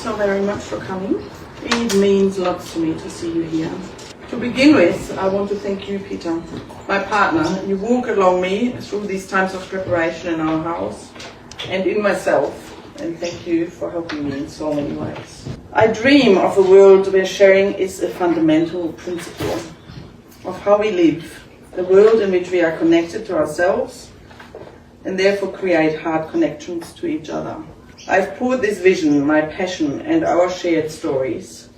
so very much for coming. It means lots to me to see you here. To begin with, I want to thank you, Peter, my partner. You walk along me through these times of preparation in our house and in myself, and thank you for helping me in so many ways. I dream of a world where sharing is a fundamental principle of how we live, a world in which we are connected to ourselves and therefore create hard connections to each other. I've poured this vision, my passion and our shared stories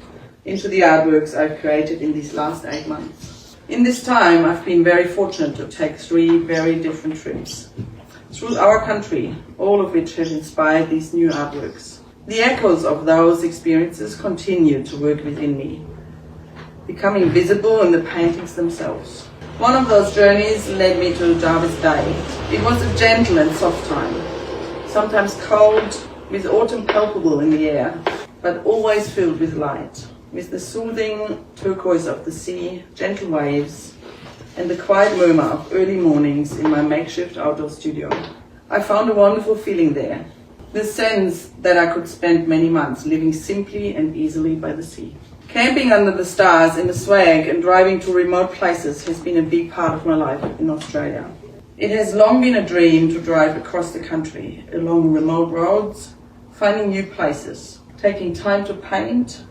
into the artworks I've created in these last 8 months. In this time, I've been very fortunate to take 3 very different trips through our country, all of which have inspired these new artworks. The echoes of those experiences continue to work within me, becoming visible in the paintings themselves. One of those journeys led me to Jarvis Day. It was a gentle and soft time, sometimes cold, with autumn palpable in the air, but always filled with light, with the soothing turquoise of the sea, gentle waves, and the quiet murmur of early mornings in my makeshift outdoor studio. I found a wonderful feeling there, the sense that I could spend many months living simply and easily by the sea. Camping under the stars in the swag and driving to remote places has been a big part of my life in Australia. It has long been a dream to drive across the country, along remote roads, finding new places, taking time to paint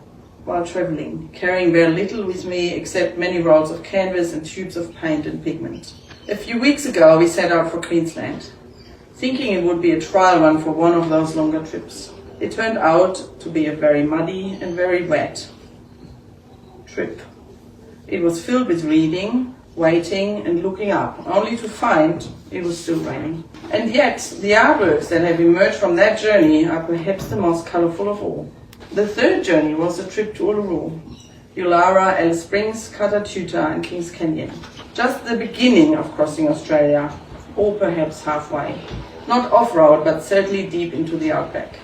while traveling, carrying very little with me except many rolls of canvas and tubes of paint and pigment. A few weeks ago we set out for Queensland, thinking it would be a trial run for one of those longer trips. It turned out to be a very muddy and very wet trip. It was filled with reading, waiting and looking up, only to find it was still raining. And yet, the artworks that have emerged from that journey are perhaps the most colourful of all. The third journey was a trip to Uluru, Yulara, Alice Springs, Kata and Kings Canyon. Just the beginning of crossing Australia, or perhaps halfway. Not off-road, but certainly deep into the outback.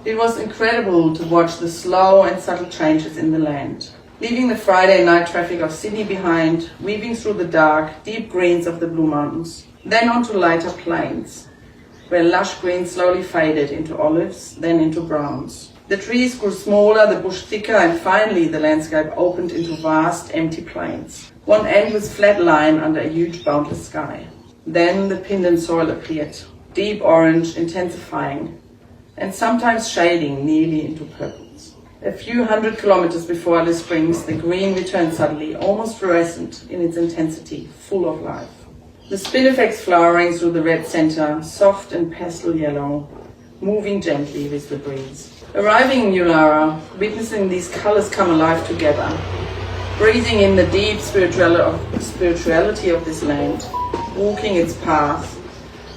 It was incredible to watch the slow and subtle changes in the land. Leaving the Friday night traffic of Sydney behind, weaving through the dark, deep greens of the Blue Mountains, then onto lighter plains, where lush green slowly faded into olives, then into browns. The trees grew smaller, the bush thicker, and finally the landscape opened into vast, empty plains. One end was flat line under a huge, boundless sky. Then the Pindan soil appeared, deep orange, intensifying, and sometimes shading nearly into purples. A few 100 kilometers before Alice Springs, the green returned suddenly, almost fluorescent in its intensity, full of life. The spinifex flowering through the red center, soft and pastel yellow, moving gently with the breeze. Arriving in Yulara, witnessing these colors come alive together, breathing in the deep spirituality of this land, walking its path,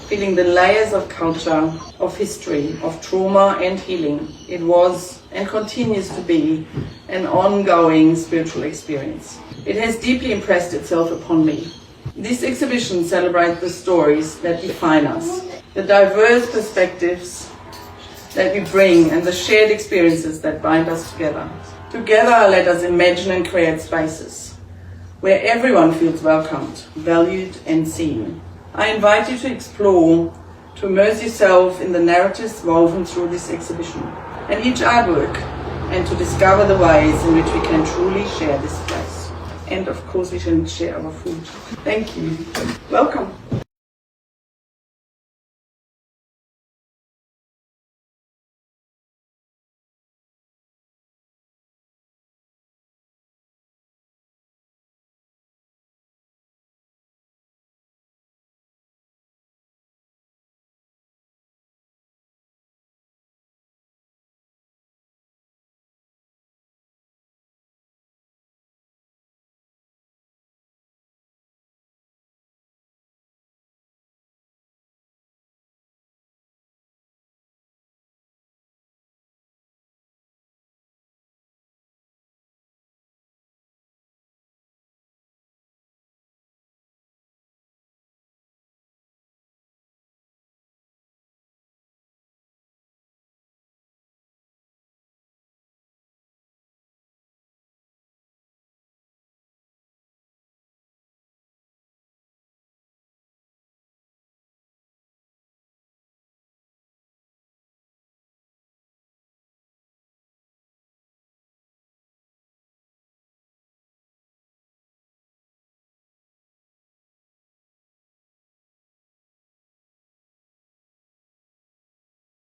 feeling the layers of culture, of history, of trauma and healing. It was and continues to be an ongoing spiritual experience. It has deeply impressed itself upon me. This exhibition celebrates the stories that define us, the diverse perspectives that we bring and the shared experiences that bind us together. Together, let us imagine and create spaces where everyone feels welcomed, valued and seen. I invite you to explore, to immerse yourself in the narratives woven through this exhibition and each artwork, and to discover the ways in which we can truly share this place. And of course we can share our food. Thank you. Welcome.